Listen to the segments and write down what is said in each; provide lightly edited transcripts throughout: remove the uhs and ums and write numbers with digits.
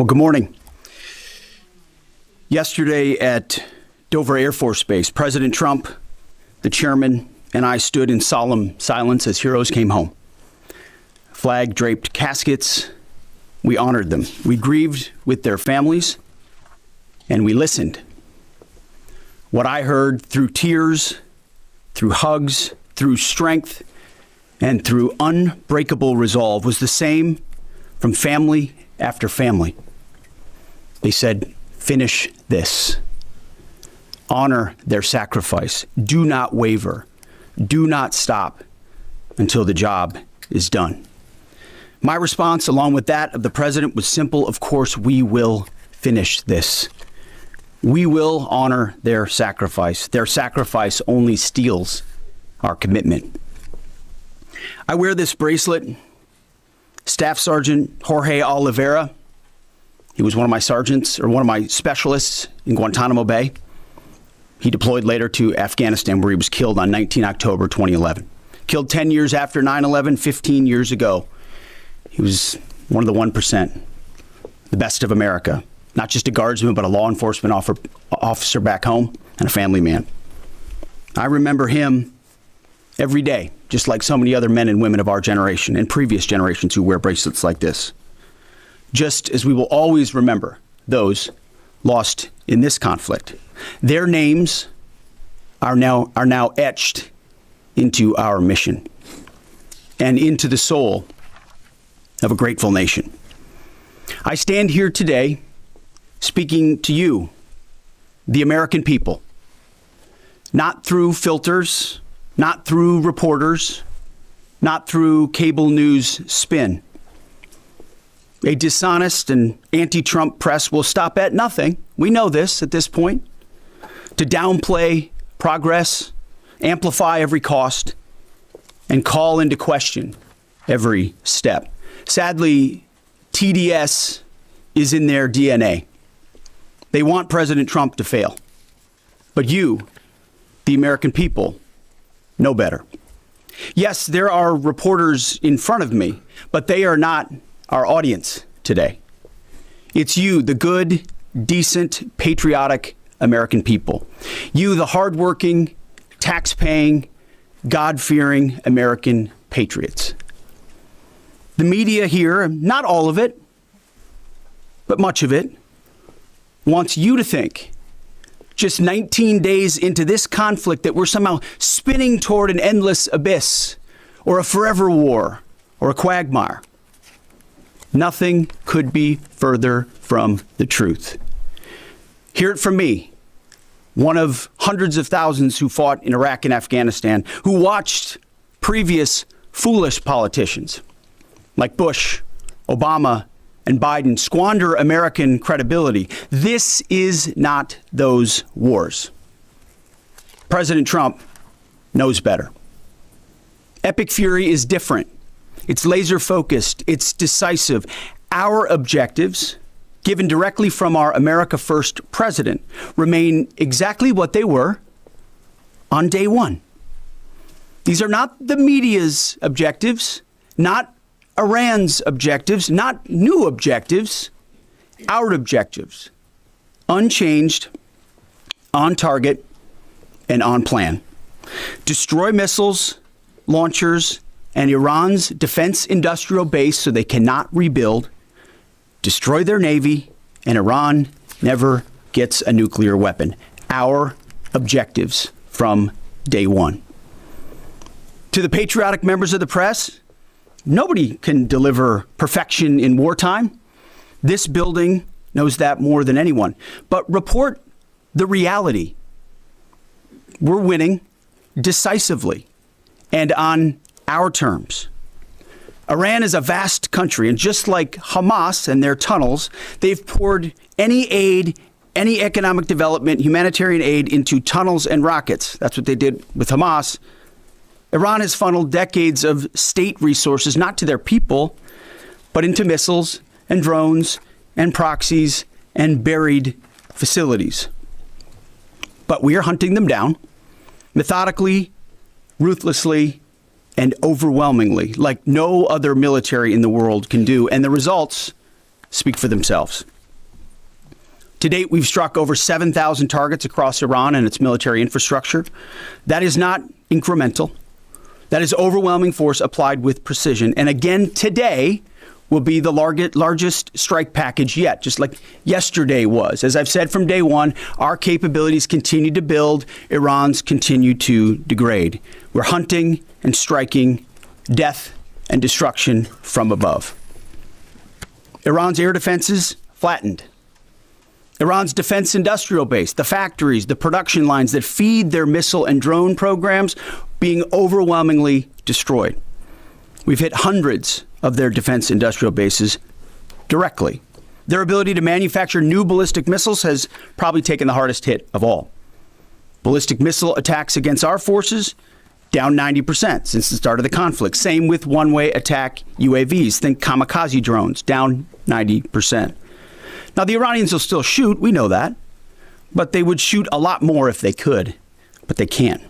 Well, good morning. Yesterday at Dover Air Force Base, President Trump, the chairman, and I stood in solemn silence as heroes came home. Flag-draped caskets, we honored them. We grieved with their families, and we listened. What I heard through tears, through hugs, through strength, and through unbreakable resolve was the same from family after family. They said, "Finish this. Honor their sacrifice. Do not waver. Do not stop until the job is done." My response, along with that of the president, was simple. Of course, we will finish this. We will honor their sacrifice. Their sacrifice only steals our commitment. I wear this bracelet. Staff Sergeant Jorge Oliveira, he was one of my sergeants or one of my specialists in Guantanamo Bay. He deployed later to Afghanistan, where he was killed on 19 October 2011. Killed 10 years after 9/11, 15 years ago. He was one of the 1%, the best of America. Not just a guardsman, but a law enforcement officer back home and a family man. I remember him every day, just like so many other men and women of our generation and previous generations who wear bracelets like this. Just as we will always remember those lost in this conflict. Their names are now etched into our mission and into the soul of a grateful nation. I stand here today speaking to you, the American people, not through filters, not through reporters, not through cable news spin. A dishonest and anti-Trump press will stop at nothing. We know this at this point. To downplay progress, amplify every cost, and call into question every step. Sadly, TDS is in their DNA. They want President Trump to fail. But you, the American people, know better. Yes, there are reporters in front of me, but they are not our audience today. It's you, the good, decent, patriotic American people. You, the hardworking, tax-paying, God-fearing American patriots. The media here, not all of it, but much of it, wants you to think, just 19 days into this conflict, that we're somehow spinning toward an endless abyss or a forever war or a quagmire. Nothing could be further from the truth. Hear it from me, one of hundreds of thousands who fought in Iraq and Afghanistan, who watched previous foolish politicians like Bush, Obama, and Biden squander American credibility. This is not those wars. President Trump knows better. Epic fury is different. It's laser focused. It's decisive. Our objectives, given directly from our America First president, remain exactly what they were on day one. These are not the media's objectives, not Iran's objectives, not new objectives, our objectives. Unchanged, on target, and on plan. Destroy missiles, launchers, and Iran's defense industrial base so they cannot rebuild. Destroy their navy, and Iran never gets a nuclear weapon. Our objectives from day one. To the patriotic members of the press, nobody can deliver perfection in wartime. This building knows that more than anyone. But report the reality. We're winning decisively and on our terms. Iran is a vast country, and just like Hamas and their tunnels, they've poured any aid, any economic development, humanitarian aid into tunnels and rockets. That's what they did with Hamas. Iran has funneled decades of state resources, not to their people, but into missiles and drones and proxies and buried facilities. But we are hunting them down methodically, ruthlessly, and overwhelmingly, like no other military in the world can do. And the results speak for themselves. To date, we've struck over 7,000 targets across Iran and its military infrastructure. That is not incremental. That is overwhelming force applied with precision. And again, today will be the largest strike package yet, just like yesterday was. As I've said from day one, our capabilities continue to build. Iran's continue to degrade. We're hunting and striking death and destruction from above. Iran's air defenses flattened. Iran's defense industrial base, the factories, the production lines that feed their missile and drone programs, being overwhelmingly destroyed. We've hit hundreds of their defense industrial bases directly. Their ability to manufacture new ballistic missiles has probably taken the hardest hit of all. Ballistic missile attacks against our forces, down 90% since the start of the conflict. Same with one-way attack UAVs. Think kamikaze drones, down 90%. Now, the Iranians will still shoot, we know that, but they would shoot a lot more if they could, but they can't.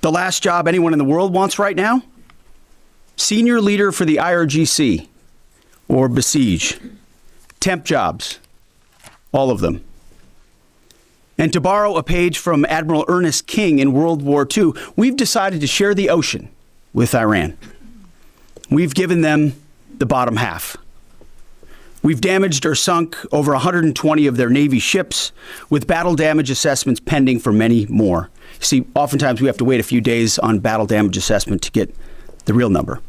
The last job anyone in the world wants right now? Senior leader for the IRGC or Besiege. Temp jobs, all of them. And to borrow a page from Admiral Ernest King in World War II, we've decided to share the ocean with Iran. We've given them the bottom half. We've damaged or sunk over 120 of their Navy ships, with battle damage assessments pending for many more. See, oftentimes we have to wait a few days on battle damage assessment to get the real number.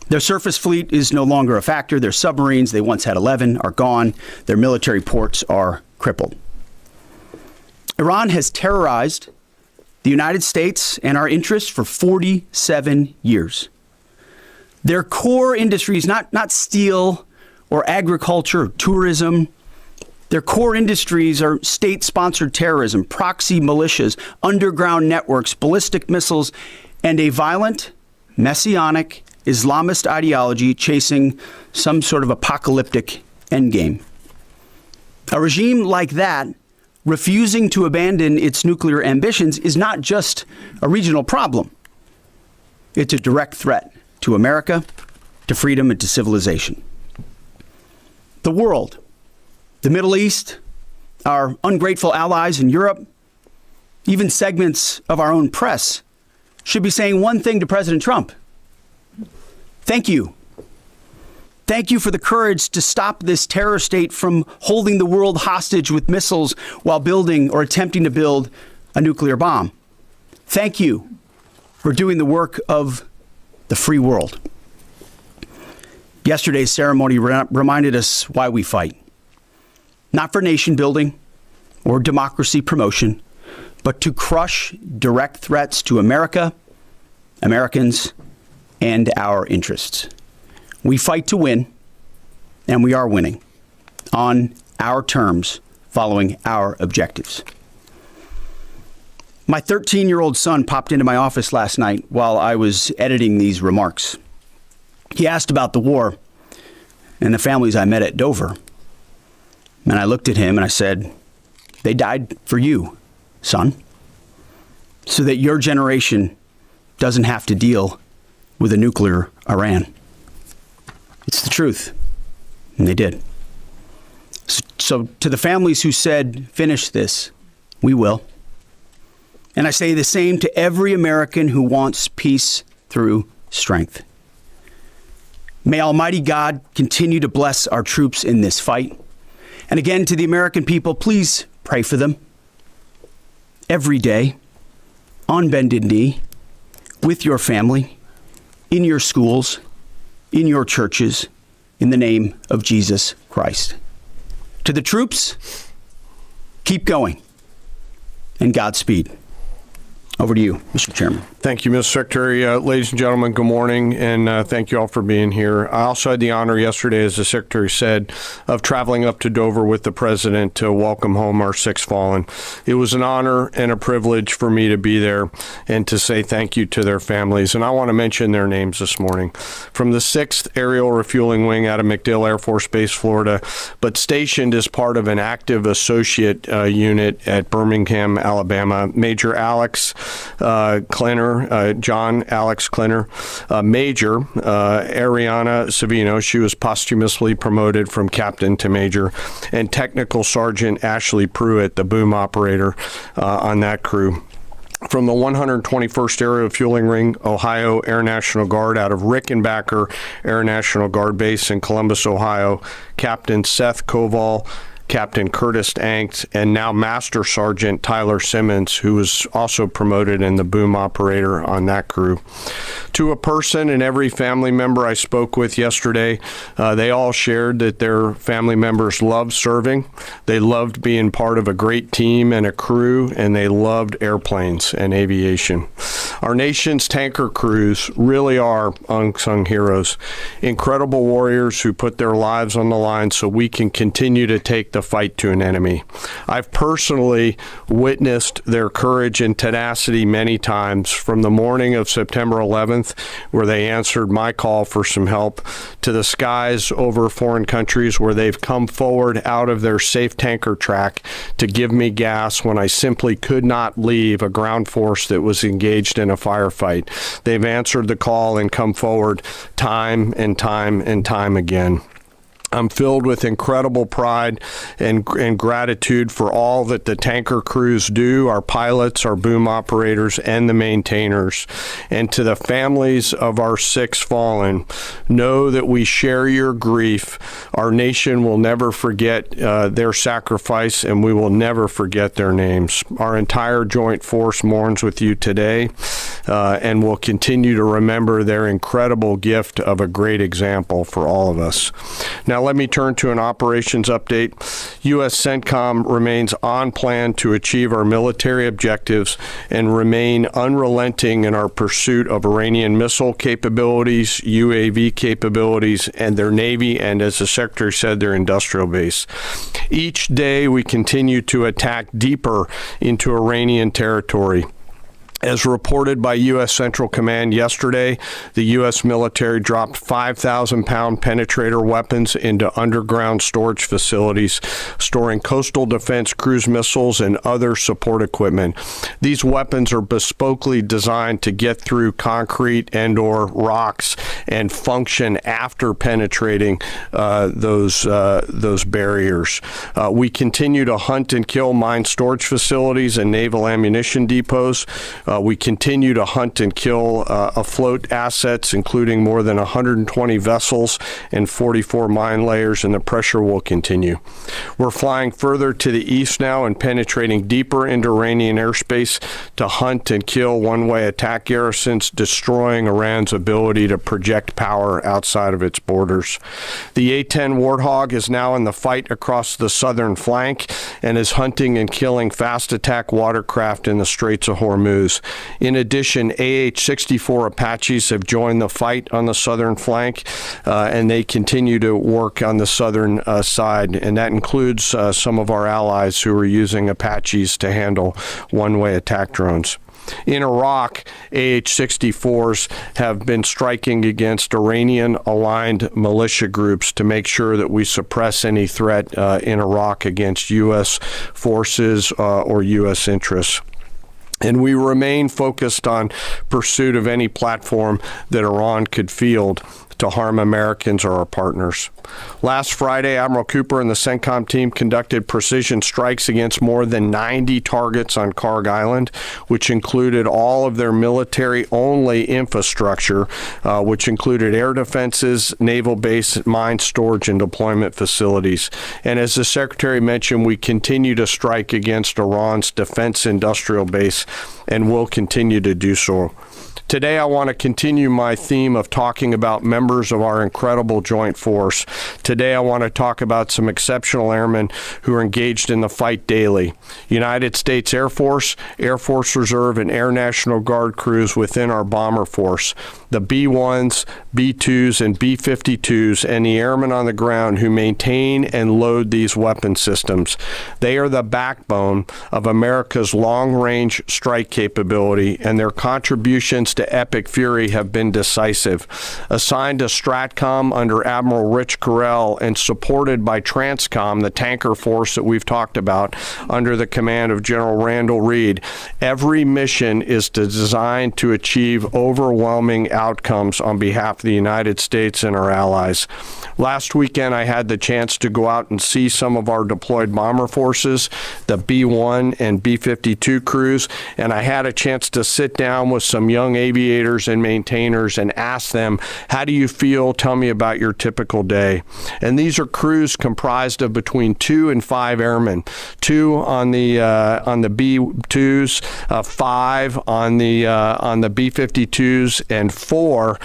Their surface fleet is no longer a factor. Their submarines, they once had 11, are gone. Their military ports are crippled. Iran has terrorized the United States and our interests for 47 years. Their core industries, not steel or agriculture or tourism, their core industries are state-sponsored terrorism, proxy militias, underground networks, ballistic missiles, and a violent, messianic, Islamist ideology chasing some sort of apocalyptic endgame. A regime like that, refusing to abandon its nuclear ambitions, is not just a regional problem. It's a direct threat to America, to freedom, and to civilization. The world, the Middle East, our ungrateful allies in Europe, even segments of our own press should be saying one thing to President Trump. Thank you. Thank you for the courage to stop this terror state from holding the world hostage with missiles while building or attempting to build a nuclear bomb. Thank you for doing the work of the free world. Yesterday's ceremony reminded us why we fight. Not for nation building or democracy promotion, but to crush direct threats to America, Americans, and our interests. We fight to win, and we are winning on our terms, following our objectives. My 13-year-old son popped into my office last night while I was editing these remarks. He asked about the war and the families I met at Dover. And I looked at him and I said, they died for you, son, so that your generation doesn't have to deal with a nuclear Iran. It's the truth. And they did. So to the families who said, finish this, we will. And I say the same to every American who wants peace through strength. May Almighty God continue to bless our troops in this fight. And again, to the American people, please pray for them. Every day, on bended knee, with your family, in your schools, in your churches, in the name of Jesus Christ. To the troops, keep going, and Godspeed. Over to you, Mr. Chairman. Thank you, Mr. Secretary. Ladies and gentlemen, good morning, and thank you all for being here. I also had the honor yesterday, as the Secretary said, of traveling up to Dover with the President to welcome home our six fallen. It was an honor and a privilege for me to be there and to say thank you to their families. And I want to mention their names this morning. From the 6th Aerial Refueling Wing out of MacDill Air Force Base, Florida, but stationed as part of an active associate unit at Birmingham, Alabama, Major Alex Klenner, there, John Alex Klinner, Major Ariana Savino. She was posthumously promoted from captain to major, and Technical Sergeant Ashley Pruitt, the boom operator on that crew. From the 121st Aerial Fueling Ring, Ohio Air National Guard out of Rickenbacker Air National Guard Base in Columbus, Ohio, Captain Seth Koval, Captain Curtis Ankt, and now Master Sergeant Tyler Simmons, who was also promoted in the boom operator on that crew. To a person and every family member I spoke with yesterday, they all shared that their family members loved serving, they loved being part of a great team and a crew, and they loved airplanes and aviation. Our nation's tanker crews really are unsung heroes, incredible warriors who put their lives on the line so we can continue to take the fight to an enemy. I've personally witnessed their courage and tenacity many times, from the morning of September 11th, where they answered my call for some help, to the skies over foreign countries where they've come forward out of their safe tanker track to give me gas when I simply could not leave a ground force that was engaged in a firefight. They've answered the call and come forward time and time and time again. I'm filled with incredible pride and gratitude for all that the tanker crews do, our pilots, our boom operators, and the maintainers. And to the families of our 6 fallen, know that we share your grief. Our nation will never forget their sacrifice, and we will never forget their names. Our entire joint force mourns with you today, and will continue to remember their incredible gift of a great example for all of us. Now, let me turn to an operations update. U.S. CENTCOM remains on plan to achieve our military objectives and remain unrelenting in our pursuit of Iranian missile capabilities, UAV capabilities, and their Navy, and as the Secretary said, their industrial base. Each day we continue to attack deeper into Iranian territory. As reported by U.S. Central Command yesterday, the U.S. military dropped 5,000-pound penetrator weapons into underground storage facilities, storing coastal defense cruise missiles and other support equipment. These weapons are bespokely designed to get through concrete and/or rocks and function after penetrating those barriers. We continue to hunt and kill mine storage facilities and naval ammunition depots. We continue to hunt and kill afloat assets, including more than 120 vessels and 44 mine layers, and the pressure will continue. We're flying further to the east now and penetrating deeper into Iranian airspace to hunt and kill one-way attack garrisons, destroying Iran's ability to project power outside of its borders. The A-10 Warthog is now in the fight across the southern flank and is hunting and killing fast attack watercraft in the Straits of Hormuz. In addition, AH-64 Apaches have joined the fight on the southern flank, and they continue to work on the southern side, and that includes some of our allies who are using Apaches to handle one-way attack drones. In Iraq, AH-64s have been striking against Iranian-aligned militia groups to make sure that we suppress any threat in Iraq against U.S. forces or U.S. interests. And we remain focused on pursuit of any platform that Iran could field to harm Americans or our partners. Last Friday, Admiral Cooper and the CENTCOM team conducted precision strikes against more than 90 targets on Karg Island, which included all of their military-only infrastructure, which included air defenses, naval base, mine storage, and deployment facilities. And as the Secretary mentioned, we continue to strike against Iran's defense industrial base and will continue to do so. Today, I want to continue my theme of talking about members of our incredible joint force. Today, I want to talk about some exceptional airmen who are engaged in the fight daily. United States Air Force, Air Force Reserve, and Air National Guard crews within our bomber force, the B-1s, B-2s, and B-52s, and the airmen on the ground who maintain and load these weapon systems. They are the backbone of America's long-range strike capability, and their contributions to to Epic Fury have been decisive. Assigned to STRATCOM under Admiral Rich Carrell and supported by TRANSCOM, the tanker force that we've talked about, under the command of General Randall Reed, every mission is designed to achieve overwhelming outcomes on behalf of the United States and our allies. Last weekend, I had the chance to go out and see some of our deployed bomber forces, the B-1 and B-52 crews, and I had a chance to sit down with some young aviators and maintainers and ask them, how do you feel? Tell me about your typical day. And these are crews comprised of between 2 and 5 airmen, 2 on the B-2s, 5 on the B-52s, and 4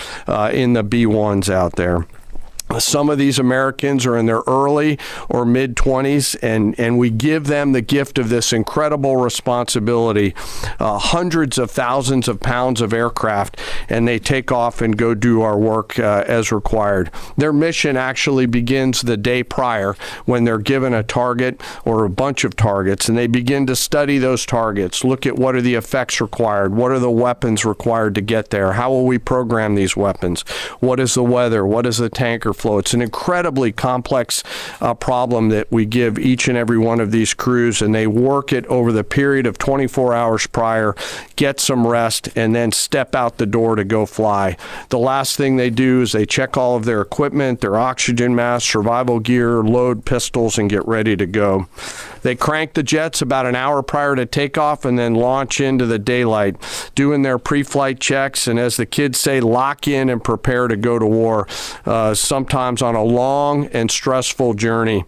in the B-1s out there. Some of these Americans are in their early or mid-20s, and we give them the gift of this incredible responsibility, hundreds of thousands of pounds of aircraft, and they take off and go do our work as required. Their mission actually begins the day prior when they're given a target or a bunch of targets, and they begin to study those targets, look at what are the effects required, what are the weapons required to get there, how will we program these weapons, what is the weather, what is the tanker flow. It's an incredibly complex problem that we give each and every one of these crews, and they work it over the period of 24 hours prior, get some rest, and then step out the door to go fly. The last thing they do is they check all of their equipment, their oxygen mask, survival gear, load pistols, and get ready to go. They crank the jets about an hour prior to takeoff and then launch into the daylight, doing their pre-flight checks, and as the kids say, lock in and prepare to go to war, sometimes on a long and stressful journey.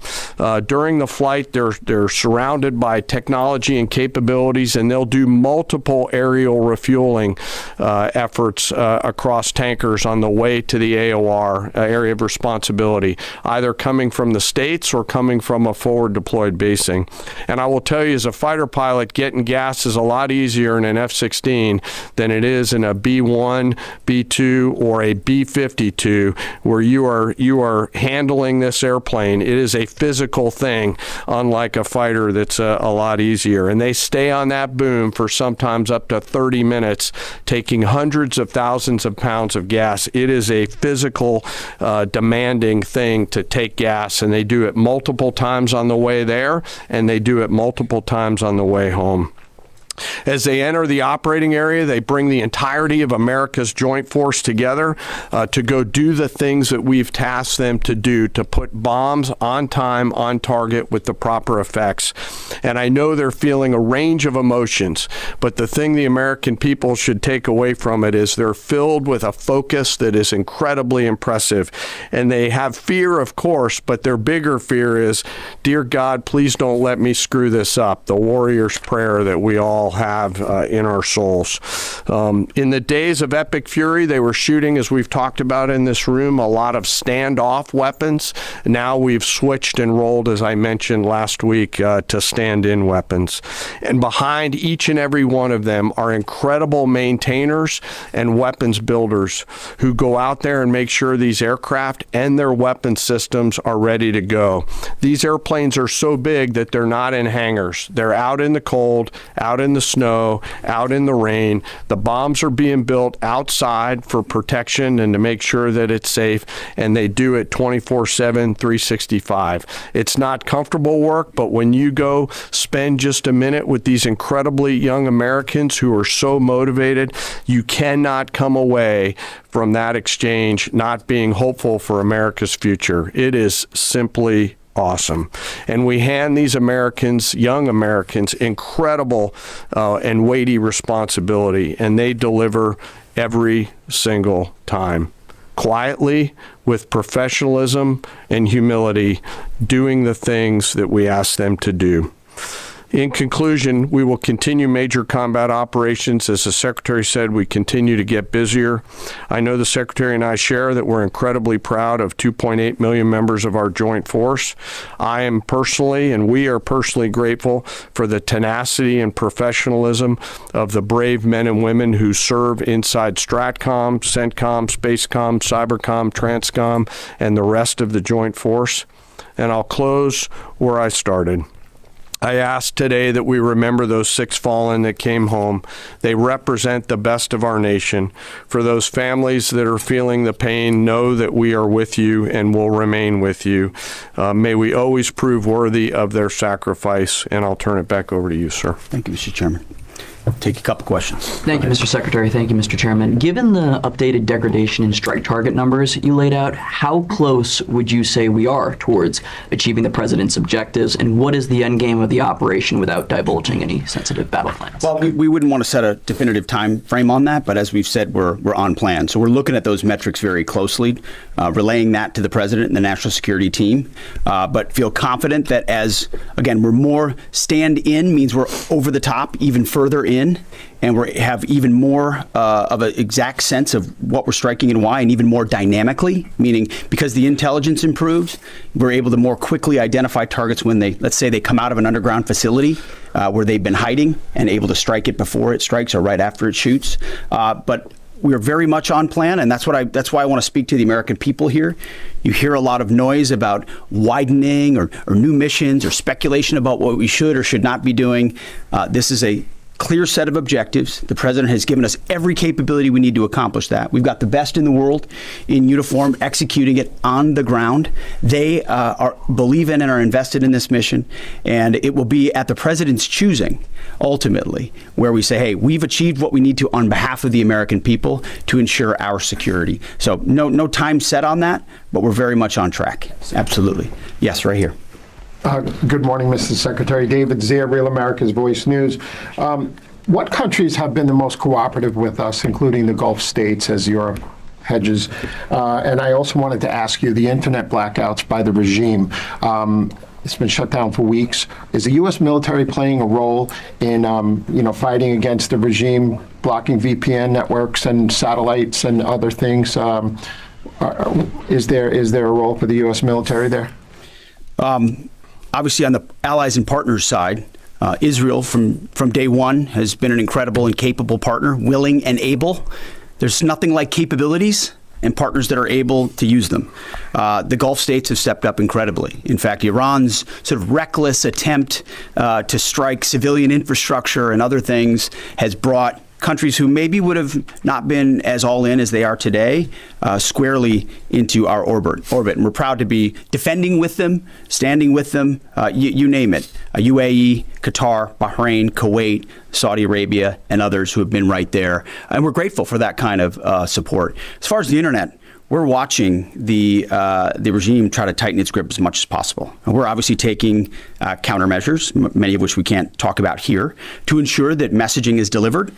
During the flight, they're surrounded by technology and capabilities, and they'll do multiple aerial refueling efforts across tankers on the way to the AOR, area of responsibility, either coming from the States or coming from a forward deployed basing. And I will tell you, as a fighter pilot, getting gas is a lot easier in an F-16 than it is in a B-1, B-2, or a B-52, where you are handling this airplane. It is a physical thing, unlike a fighter that's a lot easier. And they stay on that boom for sometimes up to 30 minutes, taking hundreds of thousands of pounds of gas. It is a physical, demanding thing to take gas, and they do it multiple times on the way there, and they do it multiple times on the way home. As they enter the operating area, they bring the entirety of America's joint force together to go do the things that we've tasked them to do, to put bombs on time, on target, with the proper effects. And I know they're feeling a range of emotions, but the thing the American people should take away from it is they're filled with a focus that is incredibly impressive. And they have fear, of course, but their bigger fear is, dear God, please don't let me screw this up. The warrior's prayer that we all have in our souls. In the days of Epic Fury, they were shooting, as we've talked about in this room, a lot of standoff weapons. Now we've switched and rolled, as I mentioned last week, to stand-in weapons. And behind each and every one of them are incredible maintainers and weapons builders who go out there and make sure these aircraft and their weapon systems are ready to go. These airplanes are so big that they're not in hangars. They're out in the cold, out in the snow, out in the rain. The bombs are being built outside for protection and to make sure that it's safe, and they do it 24/7, 365. It's not comfortable work, but when you go spend just a minute with these incredibly young Americans who are so motivated, you cannot come away from that exchange not being hopeful for America's future. It is simply awesome. And we hand these Americans, young Americans, incredible and weighty responsibility, and they deliver every single time. Quietly, with professionalism and humility, doing the things that we ask them to do. In conclusion, we will continue major combat operations. As the Secretary said, we continue to get busier. I know the Secretary and I share that we're incredibly proud of 2.8 million members of our joint force. I am personally, and we are personally grateful for the tenacity and professionalism of the brave men and women who serve inside STRATCOM, CENTCOM, SpaceCom, CyberCom, TRANSCOM, and the rest of the joint force. And I'll close where I started. I ask today that we remember those 6 fallen that came home. They represent the best of our nation. For those families that are feeling the pain, know that we are with you and will remain with you. May we always prove worthy of their sacrifice. And I'll turn it back over to you, sir. Thank you, Mr. Chairman. Take a couple questions. Thank you, Mr. Secretary. Thank you, Mr. Chairman. Given the updated degradation and strike target numbers you laid out, how close would you say we are towards achieving the president's objectives, and what is the end game of the operation without divulging any sensitive battle plans? Well, we wouldn't want to set a definitive time frame on that, but as we've said, we're on plan. So we're looking at those metrics very closely, relaying that to the president and the national security team, but feel confident that as, again, we're more stand in means we're over the top, even further in, and we have even more of an exact sense of what we're striking and why, and even more dynamically, meaning because the intelligence improves, we're able to more quickly identify targets when they, let's say they come out of an underground facility where they've been hiding and able to strike it before it strikes or right after it shoots. But we're very much on plan, and that's why I want to speak to the American people here. You hear a lot of noise about widening or new missions or speculation about what we should or should not be doing. This is a clear set of objectives. The president has given us every capability we need to accomplish that. We've got the best in the world in uniform executing it on the ground. They believe in and are invested in this mission, and it will be at the president's choosing, ultimately, where we say, hey, we've achieved what we need to on behalf of the American people to ensure our security. So no time set on that, but we're very much on track. Absolutely. Yes, right here. Good morning, Mr. Secretary. David Zier, Real America's Voice News. What countries have been the most cooperative with us, including the Gulf states as your hedges? And I also wanted to ask you, the internet blackouts by the regime, it's been shut down for weeks. Is the U.S. military playing a role in, fighting against the regime, blocking VPN networks and satellites and other things? Is there a role for the U.S. military there? Obviously, on the allies and partners side, Israel from day one has been an incredible and capable partner, willing and able. There's nothing like capabilities and partners that are able to use them. The Gulf states have stepped up incredibly. In fact, Iran's sort of reckless attempt to strike civilian infrastructure and other things has brought countries who maybe would have not been as all in as they are today, squarely into our orbit. And we're proud to be defending with them, standing with them, you name it. UAE, Qatar, Bahrain, Kuwait, Saudi Arabia, and others who have been right there. And we're grateful for that kind of support. As far as the internet, we're watching the regime try to tighten its grip as much as possible. And we're obviously taking countermeasures, many of which we can't talk about here, to ensure that messaging is delivered,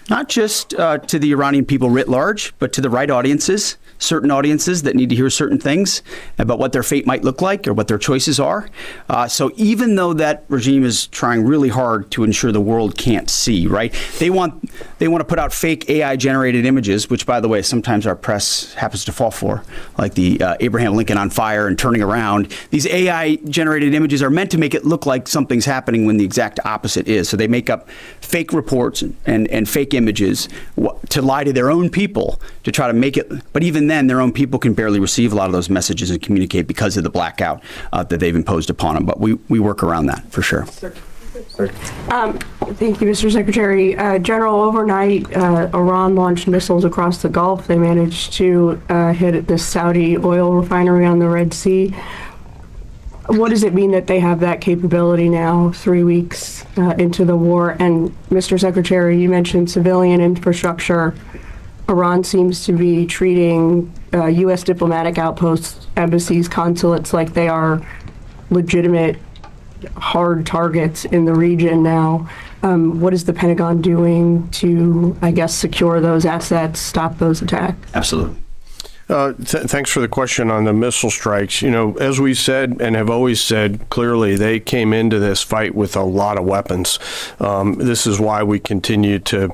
not just to the Iranian people writ large, but to the right audiences, certain audiences that need to hear certain things about what their fate might look like or what their choices are. So even though that regime is trying really hard to ensure the world can't see, right? They want to put out fake AI-generated images, which, by the way, sometimes our press happens to fall for, like the Abraham Lincoln on fire and turning around. These AI-generated images are meant to make it look like something's happening when the exact opposite is. So they make up fake reports and fake images to lie to their own people to try to make it. But even then, their own people can barely receive a lot of those messages and communicate because of the blackout that they've imposed upon them. But we work around that for sure. Thank you, Mr. Secretary. General, overnight, Iran launched missiles across the Gulf. They managed to hit the Saudi oil refinery on the Red Sea. What does it mean that they have that capability now, 3 weeks into the war? And Mr. Secretary, you mentioned civilian infrastructure. Iran seems to be treating U.S. diplomatic outposts, embassies, consulates like they are legitimate hard targets in the region now. What is the Pentagon doing to, I guess, secure those assets, stop those attacks? Absolutely. Thanks for the question on the missile strikes. You know, as we said and have always said, clearly they came into this fight with a lot of weapons. This is why we continue to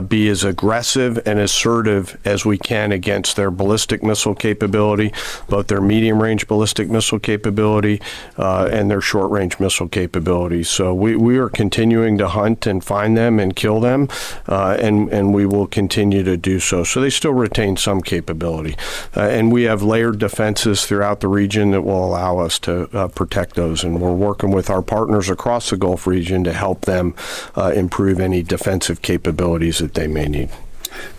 be as aggressive and assertive as we can against their ballistic missile capability, both their medium-range ballistic missile capability and their short-range missile capability. So we are continuing to hunt and find them and kill them, and we will continue to do so. So they still retain some capability. And we have layered defenses throughout the region that will allow us to protect those. And we're working with our partners across the Gulf region to help them improve any defensive capabilities that they may need.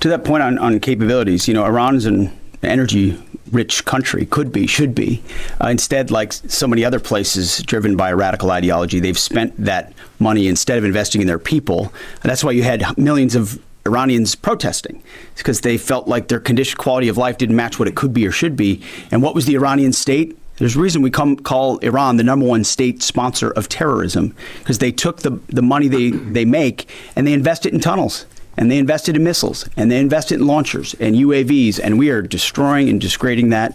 To that point on capabilities, Iran is an energy-rich country, could be, should be. Instead, like so many other places driven by a radical ideology, they've spent that money instead of investing in their people. And that's why you had millions of Iranians protesting. It's because they felt like their quality of life didn't match what it could be or should be. And what was the Iranian state? There's a reason we call Iran the #1 state sponsor of terrorism, because they took the money they make and they invest it in tunnels. And they invested in missiles, and they invested in launchers and UAVs, and we are destroying and degrading that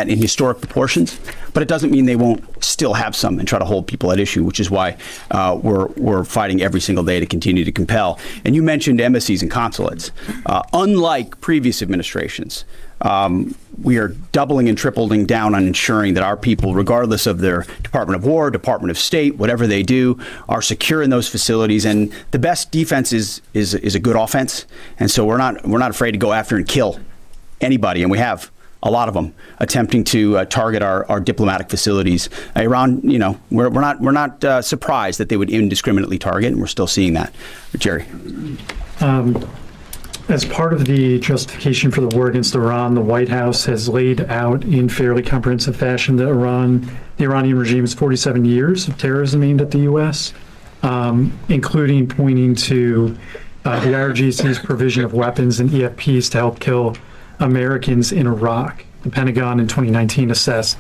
in historic proportions. But it doesn't mean they won't still have some and try to hold people at issue, which is why we're fighting every single day to continue to compel. And you mentioned embassies and consulates. Unlike previous administrations, we are doubling and tripling down on ensuring that our people, regardless of their Department of War, Department of State, whatever they do, are secure in those facilities. And the best defense is a good offense. And so we're not afraid to go after and kill anybody, and we have a lot of them attempting to target our diplomatic facilities. Iran, we're not surprised that they would indiscriminately target, and we're still seeing that. Jerry. As part of the justification for the war against Iran, the White House has laid out in fairly comprehensive fashion that the Iranian regime's 47 years of terrorism aimed at the U.S., including pointing to the IRGC's provision of weapons and EFPs to help kill Americans in Iraq. The Pentagon in 2019 assessed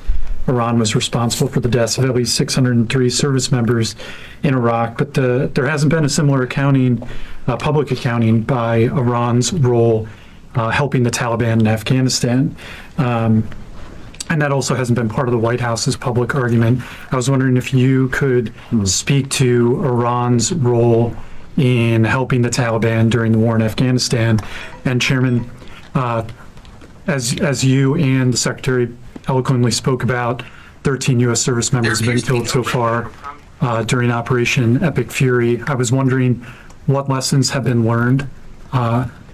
Iran was responsible for the deaths of at least 603 service members in Iraq, but there hasn't been a similar public accounting by Iran's role helping the Taliban in Afghanistan. And that also hasn't been part of the White House's public argument. I was wondering if you could speak to Iran's role in helping the Taliban during the war in Afghanistan. And Chairman, as you and the Secretary eloquently spoke about, 13 U.S. service members have been killed so far during Operation Epic Fury. I was wondering what lessons have been learned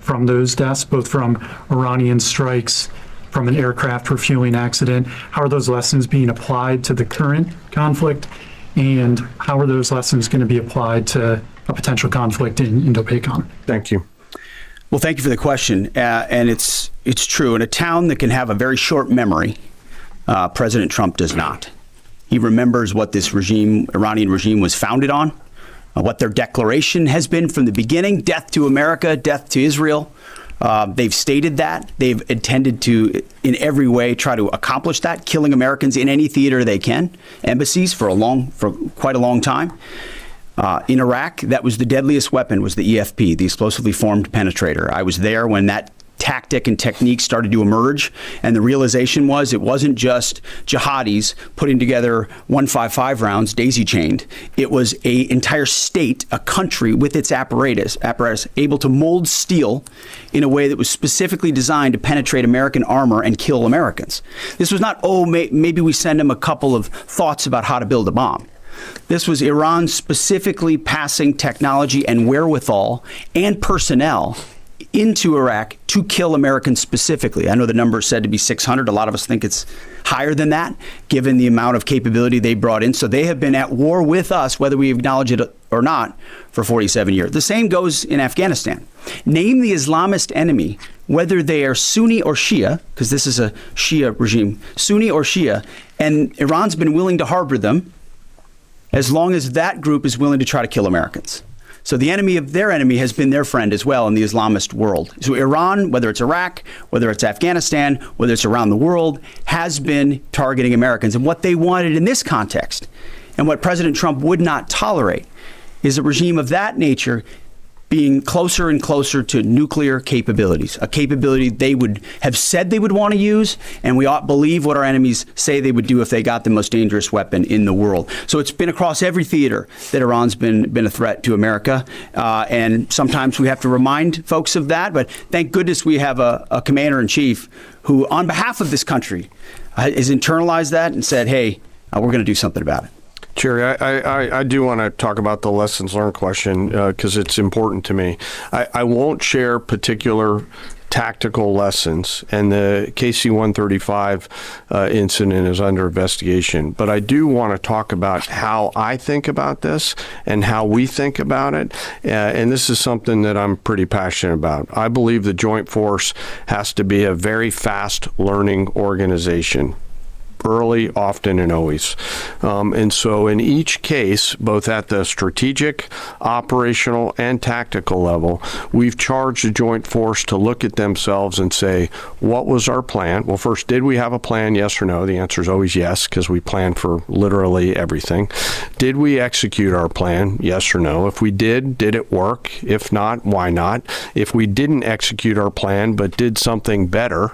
from those deaths, both from Iranian strikes, from an aircraft refueling accident. How are those lessons being applied to the current conflict? And how are those lessons going to be applied to a potential conflict in Indo-PACOM? Thank you. Well, thank you for the question. And it's true. In a town that can have a very short memory, President Trump does not. He remembers what this Iranian regime was founded on, what their declaration has been from the beginning: death to America, death to Israel. They've stated that. They've intended to, in every way, try to accomplish that, killing Americans in any theater they can, embassies for quite a long time. In Iraq, that was the deadliest weapon, was the EFP, the explosively formed penetrator. I was there when that tactic and technique started to emerge, and the realization was it wasn't just jihadis putting together 155 rounds daisy-chained. It was an entire state, a country with its apparatus able to mold steel in a way that was specifically designed to penetrate American armor and kill Americans. This was not, maybe we send them a couple of thoughts about how to build a bomb. This was Iran specifically passing technology and wherewithal and personnel into Iraq to kill Americans specifically. I know the number is said to be 600. A lot of us think it's higher than that, given the amount of capability they brought in. So they have been at war with us, whether we acknowledge it or not, for 47 years. The same goes in Afghanistan. Name the Islamist enemy, whether they are Sunni or Shia, because this is a Shia regime, Sunni or Shia, and Iran's been willing to harbor them as long as that group is willing to try to kill Americans. So the enemy of their enemy has been their friend as well in the Islamist world. So Iran, whether it's Iraq, whether it's Afghanistan, whether it's around the world, has been targeting Americans. And what they wanted in this context, and what President Trump would not tolerate, is a regime of that nature being closer and closer to nuclear capabilities, a capability they would have said they would want to use, and we ought believe what our enemies say they would do if they got the most dangerous weapon in the world. So it's been across every theater that Iran's been a threat to America, and sometimes we have to remind folks of that, but thank goodness we have a commander-in-chief who, on behalf of this country, has internalized that and said, hey, we're going to do something about it. Jerry, I do want to talk about the lessons learned question because it's important to me. I won't share particular tactical lessons, and the KC-135 incident is under investigation. But I do want to talk about how I think about this and how we think about it, and this is something that I'm pretty passionate about. I believe the Joint Force has to be a very fast learning organization. Early, often, and always. And so in each case, both at the strategic, operational, and tactical level, we've charged the Joint Force to look at themselves and say, what was our plan? Well, first, did we have a plan, yes or no? The answer is always yes, because we plan for literally everything. Did we execute our plan, yes or no? If we did it work? If not, why not? If we didn't execute our plan but did something better,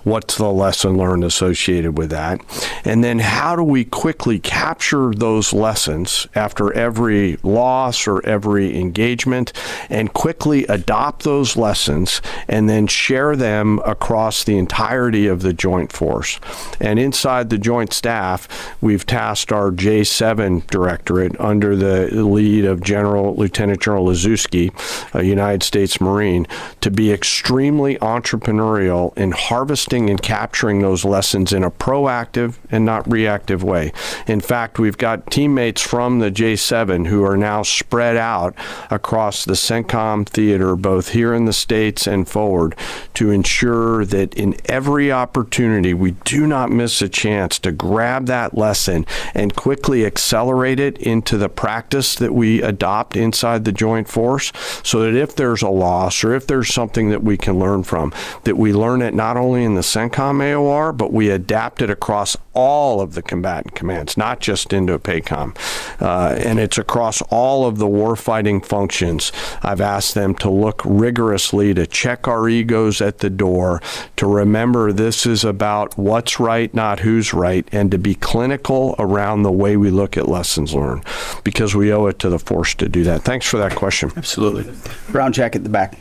what's the lesson learned associated with that? And then how do we quickly capture those lessons after every loss or every engagement and quickly adopt those lessons and then share them across the entirety of the Joint Force? And inside the Joint Staff, we've tasked our J7 Directorate under the lead of Lieutenant General Lazewski, a United States Marine, to be extremely entrepreneurial in harvesting and capturing those lessons in a proactive and not reactive way. In fact, we've got teammates from the J7 who are now spread out across the CENTCOM theater, both here in the States and forward, to ensure that in every opportunity we do not miss a chance to grab that lesson and quickly accelerate it into the practice that we adopt inside the Joint Force, so that if there's a loss or if there's something that we can learn from, that we learn it not only in the CENTCOM AOR, but we adapt it across all of the combatant commands, not just Indo-PACOM. And it's across all of the warfighting functions. I've asked them to look rigorously, to check our egos at the door, to remember this is about what's right, not who's right, and to be clinical around the way we look at lessons learned, because we owe it to the force to do that. Thanks for that question. Absolutely. Brown jacket at the back.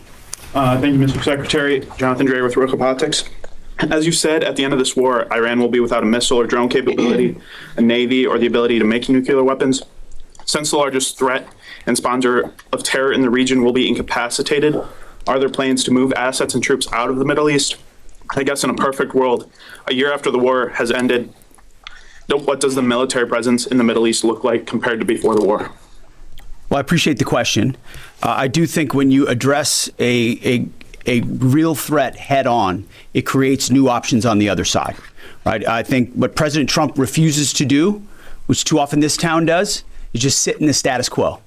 Thank you, Mr. Secretary. Jonathan Dre with Roca Politics. As you said, at the end of this war, Iran will be without a missile or drone capability, a navy, or the ability to make nuclear weapons. Since the largest threat and sponsor of terror in the region will be incapacitated, are there plans to move assets and troops out of the Middle East? I guess in a perfect world, a year after the war has ended, what does the military presence in the Middle East look like compared to before the war? Well, I appreciate the question. I do think when you address a real threat head on, it creates new options on the other side, right? I think what President Trump refuses to do, which too often this town does, is just sit in the status quo.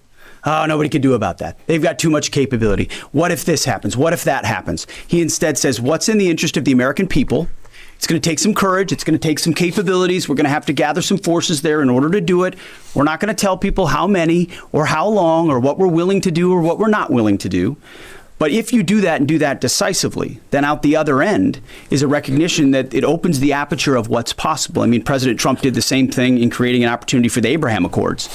Oh, nobody can do about that. They've got too much capability. What if this happens? What if that happens? He instead says, what's in the interest of the American people? It's going to take some courage. It's going to take some capabilities. We're going to have to gather some forces there in order to do it. We're not going to tell people how many or how long or what we're willing to do or what we're not willing to do. But if you do that and do that decisively, then out the other end is a recognition that it opens the aperture of what's possible. I mean, President Trump did the same thing in creating an opportunity for the Abraham Accords.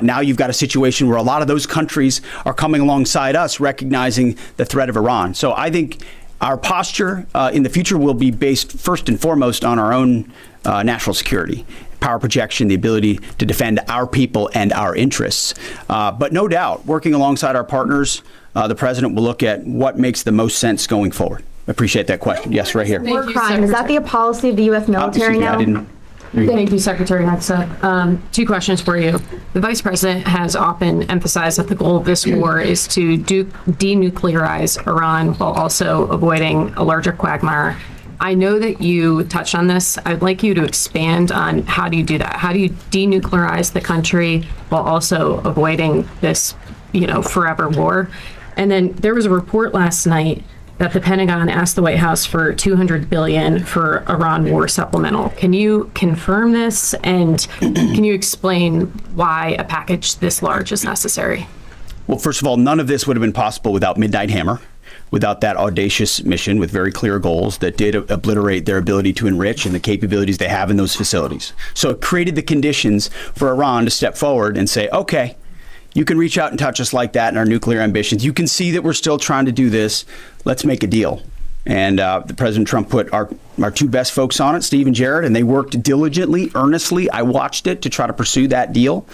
Now you've got a situation where a lot of those countries are coming alongside us, recognizing the threat of Iran. So I think our posture in the future will be based first and foremost on our own national security, power projection, the ability to defend our people and our interests. But no doubt, working alongside our partners, the president will look at what makes the most sense going forward. I appreciate that question. Yes, right here. War crime, is that the policy of the U.S. military now? Thank you, Secretary Hegseth. Two questions for you. The Vice President has often emphasized that the goal of this war is to denuclearize Iran while also avoiding a larger quagmire. I know that you touched on this. I'd like you to expand on how do you do that? How do you denuclearize the country while also avoiding this, forever war? And then there was a report last night that the Pentagon asked the White House for $200 billion for Iran war supplemental. Can you confirm this, and can you explain why a package this large is necessary? Well, first of all, none of this would have been possible without Midnight Hammer, without that audacious mission with very clear goals that did obliterate their ability to enrich and the capabilities they have in those facilities. So it created the conditions for Iran to step forward and say, okay, you can reach out and touch us like that in our nuclear ambitions. You can see that we're still trying to do this. Let's make a deal. And the President Trump put our two best folks on it, Steve and Jared, and they worked diligently, earnestly. I watched it to try to pursue that deal.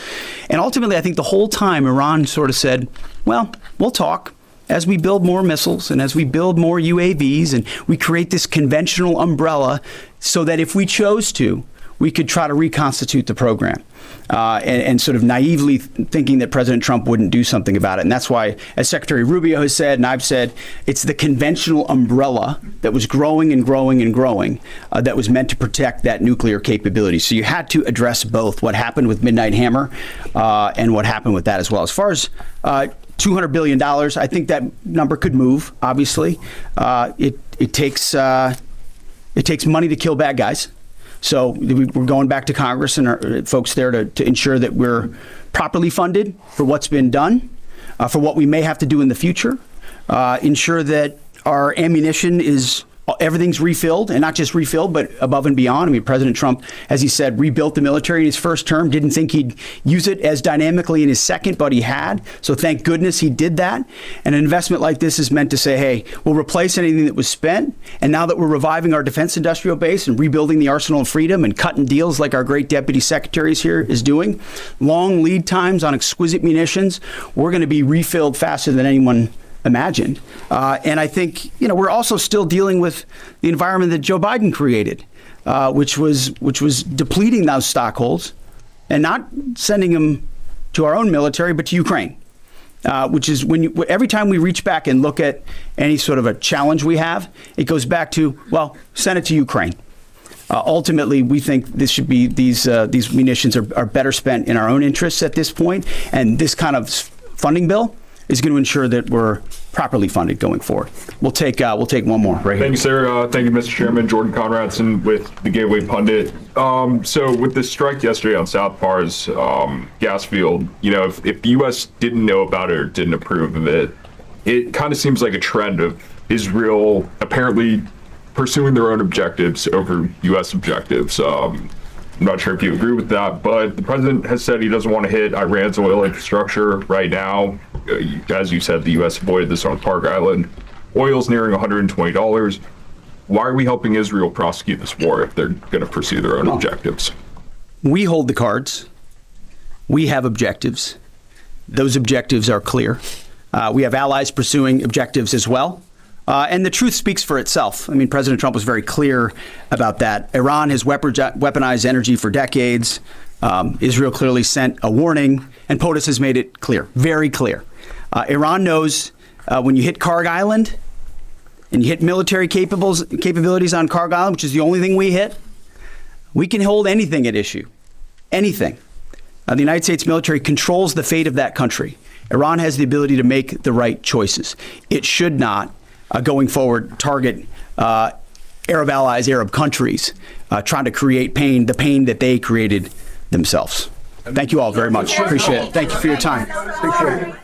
And ultimately, I think the whole time Iran sort of said, well, we'll talk. as we build more missiles and as we build more UAVs and we create this conventional umbrella so that if we chose to, we could try to reconstitute the program. And sort of naively thinking that President Trump wouldn't do something about it. And that's why, as Secretary Rubio has said, and I've said, it's the conventional umbrella that was growing and growing and growing that was meant to protect that nuclear capability. So you had to address both what happened with Midnight Hammer and what happened with that as well. As far as $200 billion, I think that number could move, obviously. It takes money to kill bad guys. So we're going back to Congress and our folks there to ensure that we're properly funded for what's been done, for what we may have to do in the future, ensure that our ammunition everything's refilled, and not just refilled, but above and beyond. I mean, President Trump, as he said, rebuilt the military in his first term, didn't think he'd use it as dynamically in his second, but he had. So thank goodness he did that. And an investment like this is meant to say, hey, we'll replace anything that was spent. And now that we're reviving our defense industrial base and rebuilding the arsenal of freedom and cutting deals like our great deputy secretaries here is doing, long lead times on exquisite munitions, we're going to be refilled faster than anyone imagined. And I think, we're also still dealing with the environment that Joe Biden created, which was depleting those stockholds and not sending them to our own military, but to Ukraine, which is every time we reach back and look at any sort of a challenge we have, it goes back to, well, send it to Ukraine. Ultimately, we think this should be these munitions are better spent in our own interests at this point, and this kind of funding bill is going to ensure that we're properly funded going forward. We'll take one more right here. Thank you, sir. Thank you, Mr. Chairman. Jordan Conradson with the Gateway Pundit. So with the strike yesterday on South Pars gas field, if the U.S. didn't know about it or didn't approve of it, it kind of seems like a trend of Israel apparently pursuing their own objectives over U.S. objectives. I'm not sure if you agree with that, but the president has said he doesn't want to hit Iran's oil infrastructure right now. As you said, the U.S. avoided this on Park Island. Oil's nearing $120. Why are we helping Israel prosecute this war if they're going to pursue their own objectives? We hold the cards. We have objectives. Those objectives are clear. We have allies pursuing objectives as well. And the truth speaks for itself. I mean, President Trump was very clear about that. Iran has weaponized energy for decades. Israel clearly sent a warning, and POTUS has made it clear, very clear. Iran knows when you hit Karg Island and you hit military capabilities on Karg Island, which is the only thing we hit, we can hold anything at issue, anything. The United States military controls the fate of that country. Iran has the ability to make the right choices. It should not, going forward, target Arab allies, Arab countries, trying to create pain, the pain that they created themselves. Thank you all very much. Appreciate it. Thank you for your time. Appreciate it.